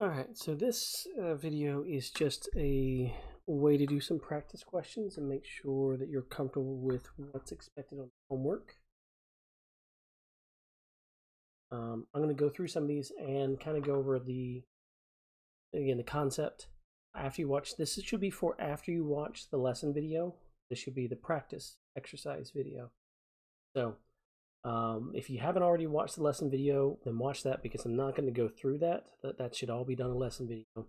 Alright, so this video is just a way to do some practice questions and make sure that you're comfortable with what's expected on homework. I'm going to go through some of these and kind of go over the concept. After you watch this, it should be for after you watch the lesson video. This should be the practice exercise video. So if you haven't already watched the lesson video, then watch that because I'm not going to go through that. That should all be done in a lesson video.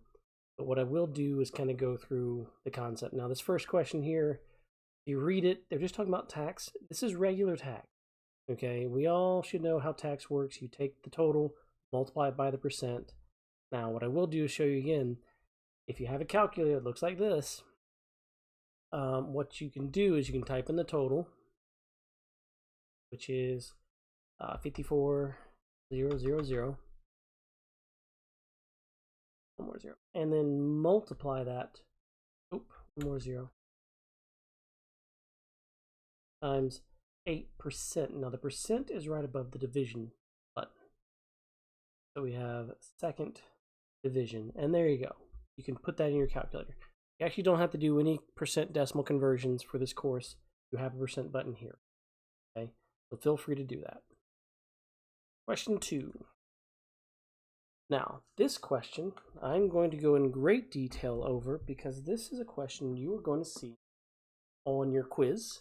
But what I will do is kind of go through the concept. Now, this first question here, you read it, they're just talking about tax. This is regular tax. Okay, we all should know how tax works. You take the total, multiply it by the percent. Now, what I will do is show you again, if you have a calculator that looks like this, what you can do is you can type in the total, which is 54,000, one more zero, and then multiply that, one more zero, times 8%. Now the percent is right above the division button. So we have second division, and there you go. You can put that in your calculator. You actually don't have to do any percent decimal conversions for this course. You have a percent button here. Okay, so feel free to do that. Question 2. Now, this question I'm going to go in great detail over because this is a question you are going to see on your quiz,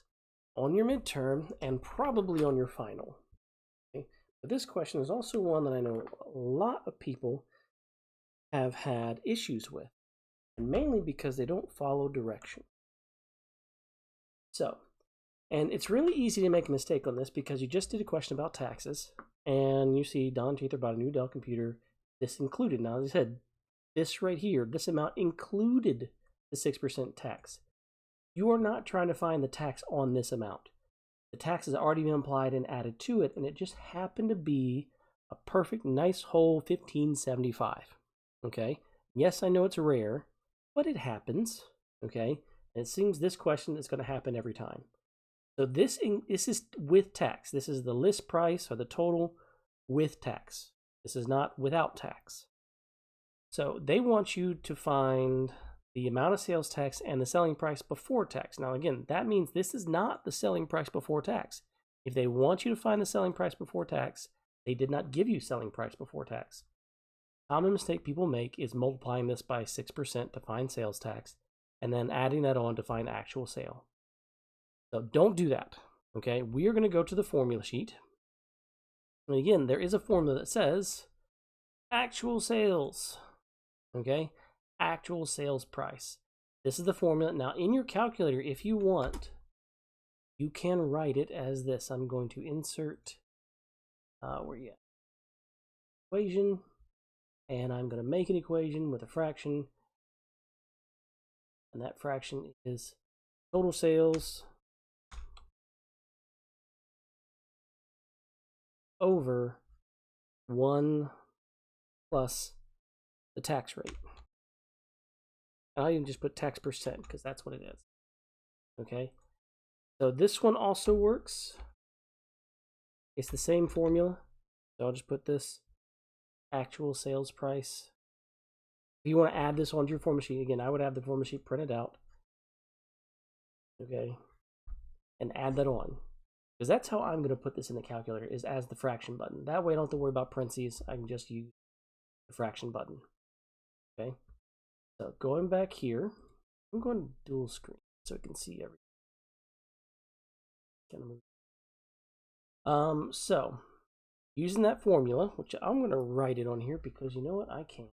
on your midterm, and probably on your final. Okay? But this question is also one that I know a lot of people have had issues with, and mainly because they don't follow direction. So, and it's really easy to make a mistake on this because you just did a question about taxes, and you see Don Tather bought a new Dell computer. This included, now as I said, this right here, this amount included the 6% tax. You are not trying to find the tax on this amount. The tax has already been applied and added to it, and it just happened to be a perfect, nice whole 1575. Okay? Yes, I know it's rare, but it happens. Okay? And it seems this question is going to happen every time. So this is with tax. This is the list price or the total with tax. This is not without tax. So they want you to find the amount of sales tax and the selling price before tax. Now, again, that means this is not the selling price before tax. If they want you to find the selling price before tax, they did not give you selling price before tax. Common mistake people make is multiplying this by 6% to find sales tax and then adding that on to find actual sale. So don't do that. Okay, we are going to go to the formula sheet. And again, there is a formula that says actual sales. Okay, actual sales price. This is the formula. Now, in your calculator, if you want, you can write it as this. I'm going to insert where you at? Equation, and I'm going to make an equation with a fraction, and that fraction is total sales over 1 plus the tax rate. I'll even just put tax percent because that's what it is. Okay, so this one also works. It's the same formula. So I'll just put this actual sales price. If you want to add this onto your formula sheet, again, I would have the formula sheet printed out. Okay, and add that on. Because that's how I'm going to put this in the calculator, is as the fraction button. That way I don't have to worry about parentheses. I can just use the fraction button. Okay, so going back here, I'm going to dual screen so I can see everything. So using that formula, which I'm going to write it on here because you know what, I can't.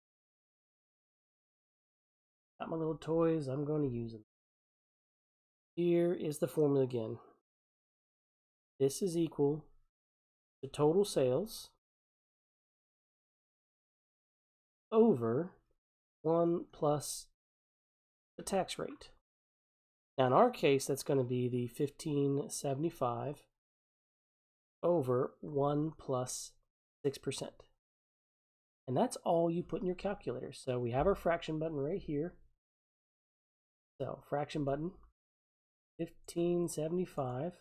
Got my little toys, I'm going to use them. Here is the formula again. This is equal to total sales over 1 plus the tax rate. Now in our case, that's going to be the 1575 over 1 plus 6%. And that's all you put in your calculator. So we have our fraction button right here. So fraction button, 1575.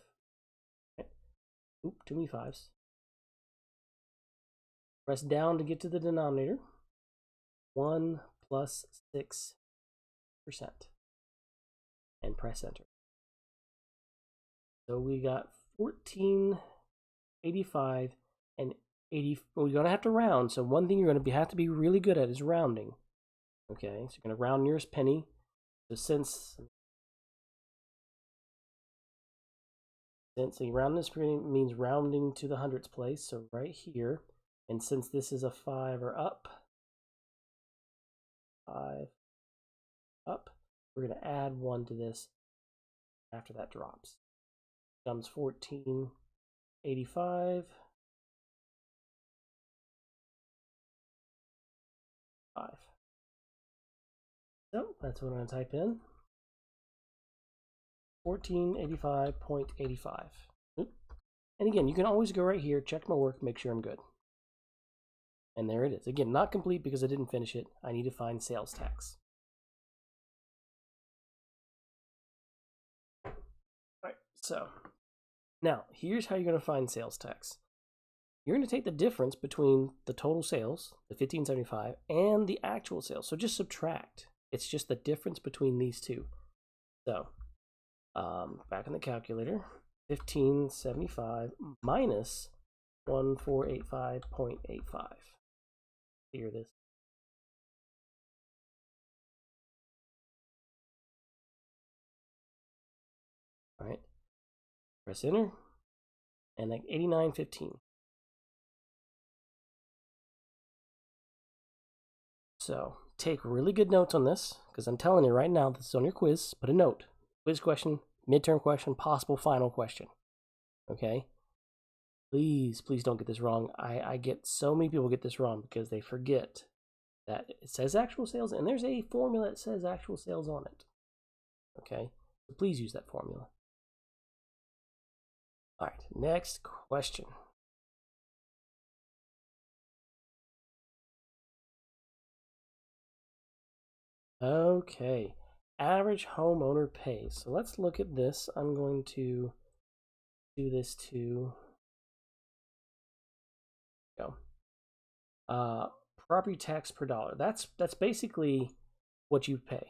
Oop, too many fives. Press down to get to the denominator. 1 plus 6%. And press enter. So we got 1485 and 80. Well, you're going to have to round. So one thing you're going to have to be really good at is rounding. Okay, so you're going to round nearest penny. So since you round this means rounding to the hundredths place, so right here. And since this is a 5 or up, 5 up, we're going to add 1 to this after that drops. Comes 1485. 5. So that's what I'm going to type in. 1485.85. And again, you can always go right here, check my work, make sure I'm good. And there it is. Again, not complete because I didn't finish it. I need to find sales tax. All right, so now here's how you're going to find sales tax. You're going to take the difference between the total sales, the 1575, and the actual sales. So just subtract. It's just the difference between these two. So back in the calculator, 1575 minus 1485.85. Figure this. All right. Press enter. And like 89.15. So take really good notes on this, because I'm telling you right now, this is on your quiz. Put a note. Quiz question, midterm question, possible final question. Okay? Please don't get this wrong. I get so many people get this wrong because they forget that it says actual sales, and there's a formula that says actual sales on it. Okay? So please use that formula. All right, next question. Okay, average homeowner pays. So let's look at this. I'm going to do this to go. Property tax per dollar. That's basically what you pay.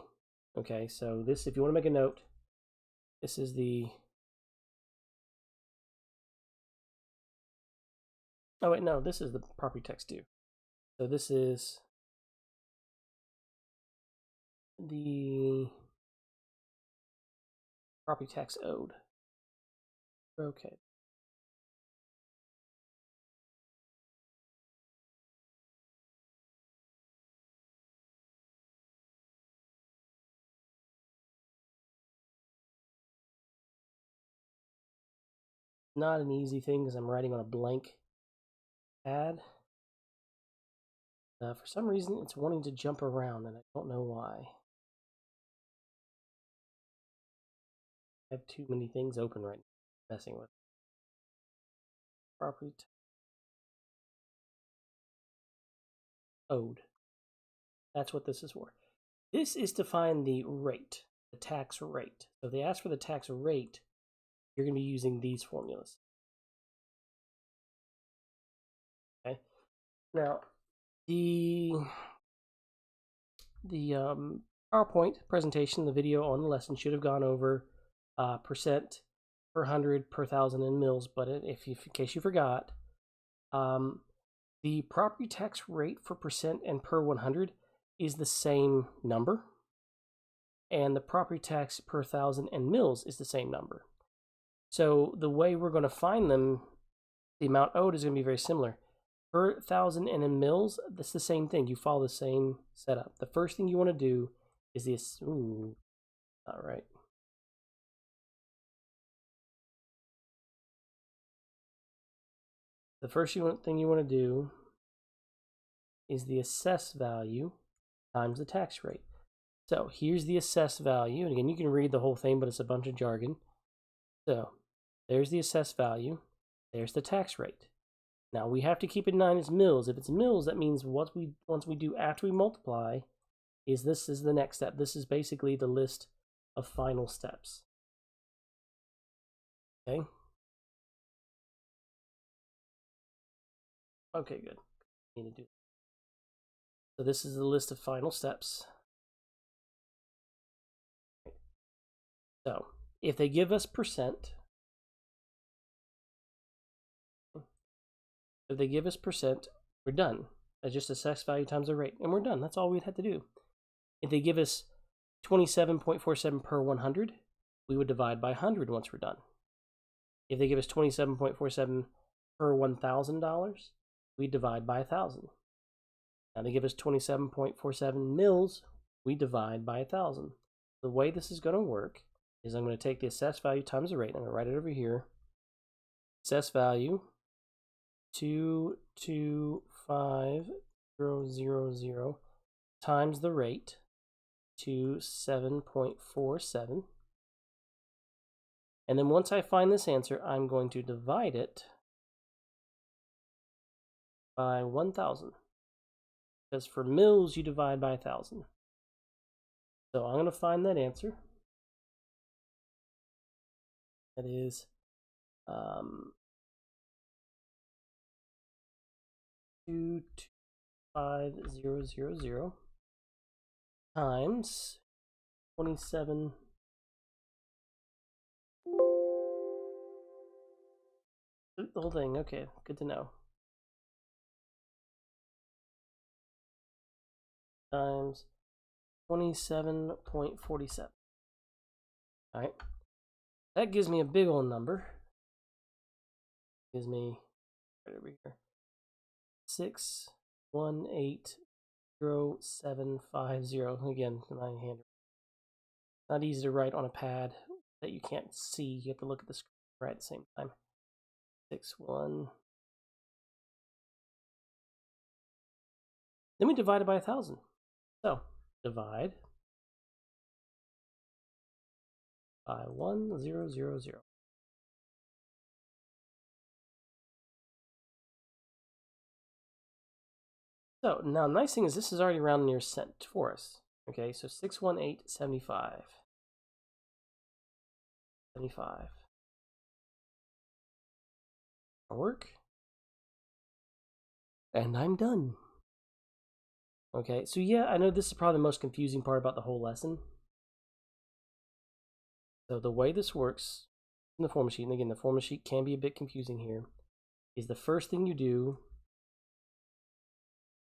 Okay, so this, if you want to make a note, this is the. Oh wait, no, this is the property tax due. So this is the property tax owed. Okay. Not an easy thing because I'm writing on a blank pad. For some reason, it's wanting to jump around, and I don't know why. I have too many things open right now, messing with property owed. That's what this is for. This is to find the rate, the tax rate. So if they ask for the tax rate, you're going to be using these formulas. Okay. Now, the PowerPoint presentation, the video on the lesson should have gone over percent per hundred, per thousand in mils. But in case you forgot, the property tax rate for percent and per 100 is the same number, and the property tax per thousand and mils is the same number. So the way we're going to find them, the amount owed is going to be very similar. Per thousand and in mils, that's the same thing. You follow the same setup. The first thing you want to do is this. Ooh, not right. The first thing you want to do is the assessed value times the tax rate. So here's the assessed value. And again, you can read the whole thing, but it's a bunch of jargon. So there's the assessed value. There's the tax rate. Now we have to keep in mind it's mils. If it's mils, that means once we do after we multiply, this is the next step. This is basically the list of final steps. Okay. Okay, good. Need to do. So this is the list of final steps. So if they give us percent, we're done. That's just assessed value times the rate, and we're done. That's all we'd have to do. If they give us 27.47 per 100, we would divide by 100 once we're done. If they give us 27.47 per $1,000, we divide by 1,000. Now they give us 27.47 mils, we divide by 1,000. The way this is going to work is I'm going to take the assessed value times the rate. I'm going to write it over here. Assessed value 225,000 times the rate 27.47. And then once I find this answer, I'm going to divide it by 1,000. Because for mils, you divide by 1,000. So I'm going to find that answer. That is 225,000 times 27. The whole thing. Okay, good to know. Times 27.47. All right. That gives me a big old number. Gives me right over here 6180750. Again, my hand. Not easy to write on a pad that you can't see. You have to look at the screen right at the same time. 61. Then we divide it by 1,000. So divide by 1,000. So now, the nice thing is this is already round near cent for us. Okay, so 61875. 75. Work. And I'm done. Okay, so yeah, I know this is probably the most confusing part about the whole lesson. So the way this works in the formula sheet, and again, the formula sheet can be a bit confusing here, is the first thing you do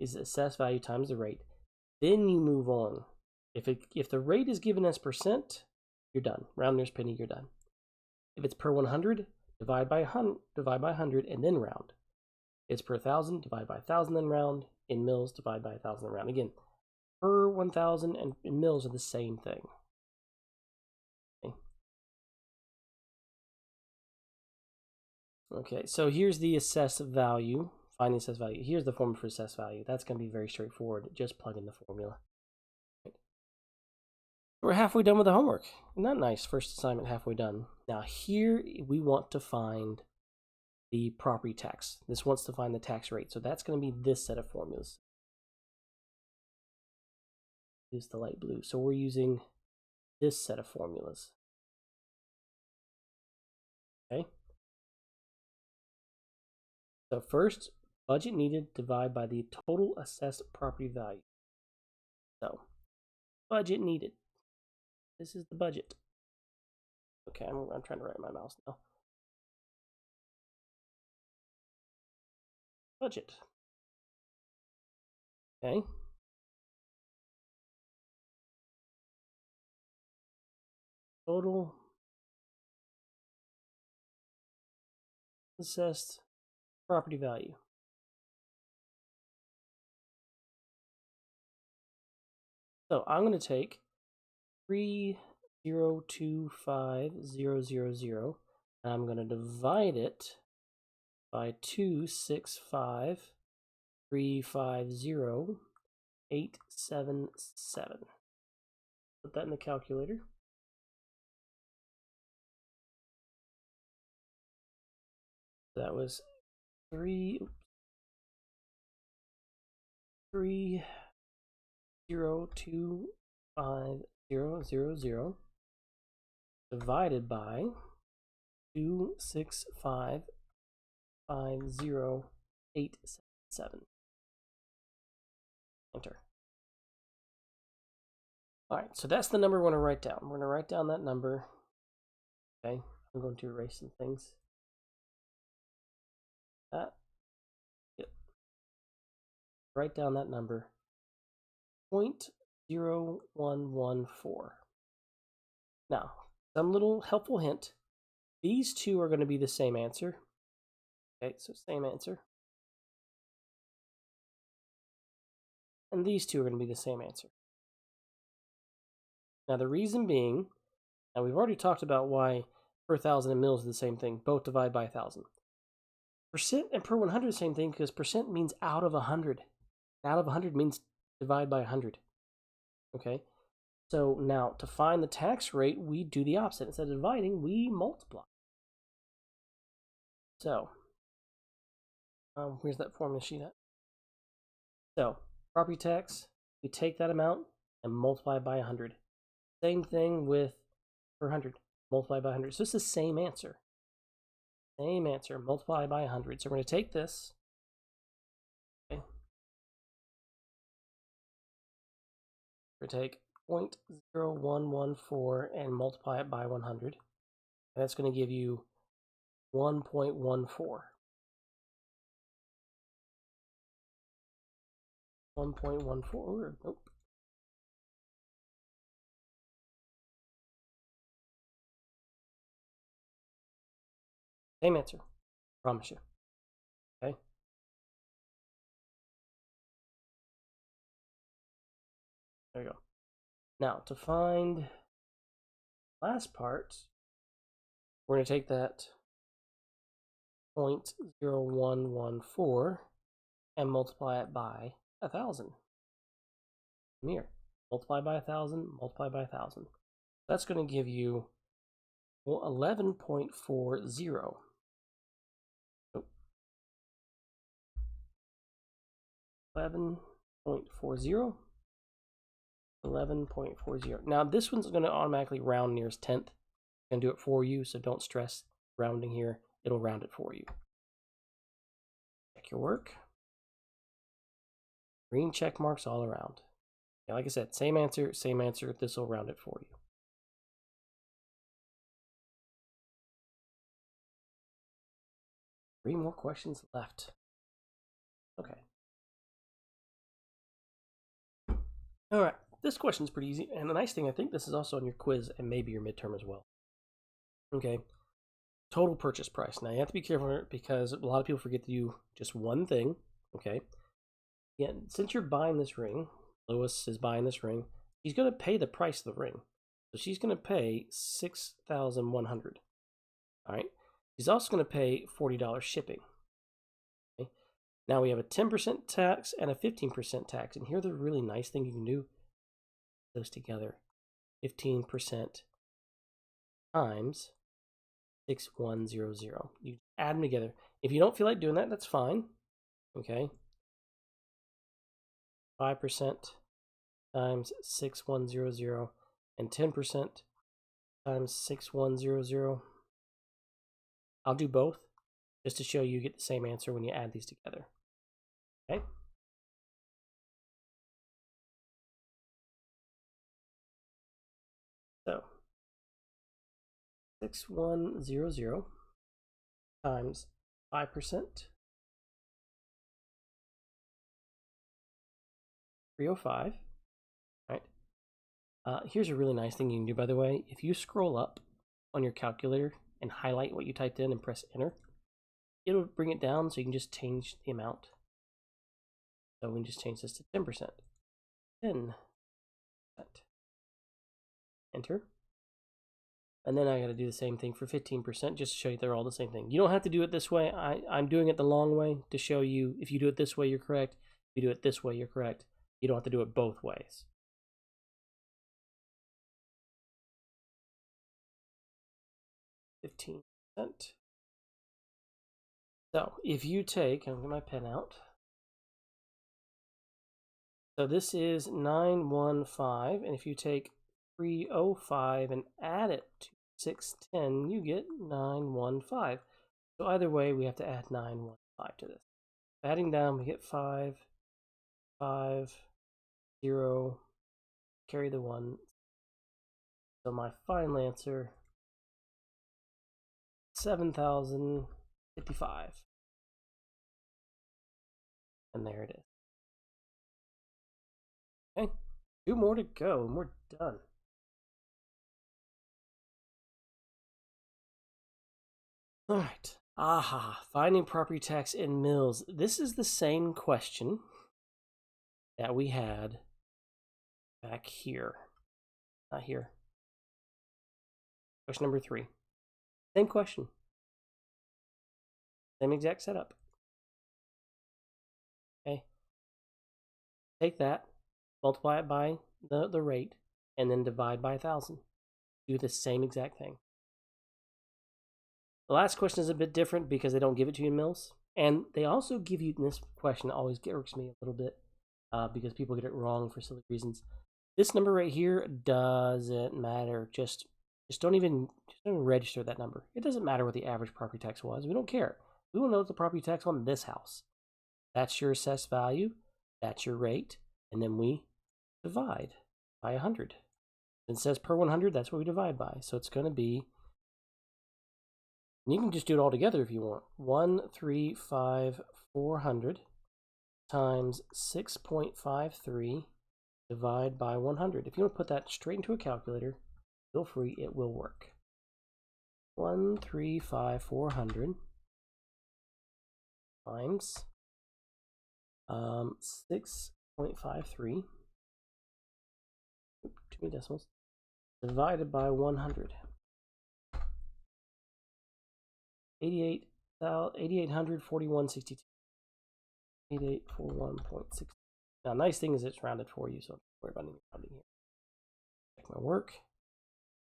is assess value times the rate. Then you move on. If the rate is given as percent, you're done. Round nearest penny, you're done. If it's per 100, divide by 100, and then round. It's per 1,000, divide by 1,000, then round. In mils, divide by 1,000, then round. Again, per 1,000 and in mils are the same thing. Okay, so here's the assessed value. Find the assessed value. Here's the formula for assessed value. That's going to be very straightforward. Just plug in the formula. We're halfway done with the homework. Isn't that nice? First assignment halfway done. Now here we want to find the property tax. This wants to find the tax rate. So that's going to be this set of formulas. This is the light blue. So we're using this set of formulas. Okay. So first, budget needed divide by the total assessed property value. So budget needed. This is the budget. Okay, I'm trying to write my mouse now. Budget. Okay. Total assessed property value. So I'm going to take 3025000 and I'm going to divide it by 265,350,877. Put that in the calculator. That was 3025000 divided by 265,50877. enter. All right, so that's the number we're going to write down. We're going to write down that number. Okay, I'm going to erase some things. That. Yep. Write down that number. 0.0114. Now, some little helpful hint. These two are going to be the same answer. Okay, so same answer. And these two are going to be the same answer. Now, the reason being, now we've already talked about why per thousand and mils is the same thing. Both divide by 1,000. Percent and per 100 is the same thing because percent means out of 100. Out of 100 means divide by 100. Okay? So now, to find the tax rate, we do the opposite. Instead of dividing, we multiply. So, where's that formula sheet at? So, property tax, we take that amount and multiply by 100. Same thing with per 100, multiply by 100. So it's the same answer. Same answer, multiply by 100. So we're going to take this. Okay. We're going to take 0.0114 and multiply it by 100. And that's going to give you 1.14. 1.14. Nope. Same answer. Promise you. Okay. There you go. Now, to find last part, we're going to take that 0.0114 and multiply it by 1,000. Here, multiply by 1,000, multiply by 1,000. That's going to give you 11.40. 11.40. 11.40. Now this one's going to automatically round nearest tenth. I'm going to do it for you, so don't stress rounding here. It'll round it for you. Check your work. Green check marks all around. Yeah, like I said, same answer, same answer. This will round it for you. Three more questions left. Okay. All right. This question is pretty easy, and the nice thing, I think this is also on your quiz and maybe your midterm as well. Okay. Total purchase price. Now you have to be careful because a lot of people forget to do just one thing. Okay. Yeah, since you're buying this ring, Lois is buying this ring, she's going to pay the price of the ring. So she's going to pay $6,100. All right. She's also going to pay $40 shipping. Okay. Now we have a 10% tax and a 15% tax. And here's the really nice thing you can do. Those together. 15% times 6,100. You add them together. If you don't feel like doing that, that's fine. Okay. 5% times 6,100 and 10% times 6,100. I'll do both just to show you get the same answer when you add these together. Okay. So 6,100 times 5%, 305. Right. Here's a really nice thing you can do, by the way. If you scroll up on your calculator and highlight what you typed in and press enter, it'll bring it down so you can just change the amount. So we can just change this to 10%. 10%. Enter. And then I got to do the same thing for 15% just to show you they're all the same thing. You don't have to do it this way. I'm doing it the long way to show you if you do it this way, you're correct. If you do it this way, you're correct. You don't have to do it both ways. $15. So if you take, I'm going to get my pen out. So this is 915, and if you take 305 and add it to 610, you get 915. So either way, we have to add 915 to this. Adding down, we get 5, 5, 0, carry the 1. So my final answer, 7,055. And there it is. Okay, 2 more to go and we're done. All right. Aha, finding property tax in mills. This is the same question that we had back here. Not here. Question number 3. Same question. Same exact setup. Okay. Take that, multiply it by the rate, and then divide by 1,000. Do the same exact thing. The last question is a bit different because they don't give it to you in mills. And they also give you, this question always irks me a little bit because people get it wrong for silly reasons. This number right here doesn't matter. Just don't even register that number. It doesn't matter what the average property tax was. We don't care. We want to know what the property tax on this house. That's your assessed value. That's your rate. And then we divide by 100. It says per 100, that's what we divide by. So it's going to be, you can just do it all together if you want. 1,35400 times 6.53 divide by 100. If you want to put that straight into a calculator, feel free, it will work. 1,35400 times 6.53, too many decimals, divided by 100. 8,841.62. 8841.6. Now, nice thing is it's rounded for you, so don't worry about any rounding here. Check my work,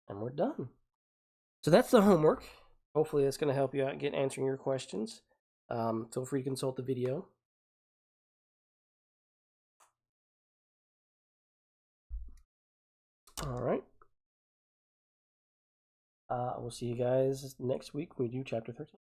and we're done. So that's the homework. Hopefully that's going to help you out get answering your questions. Feel free to consult the video. All right. We'll see you guys next week when we do chapter 13.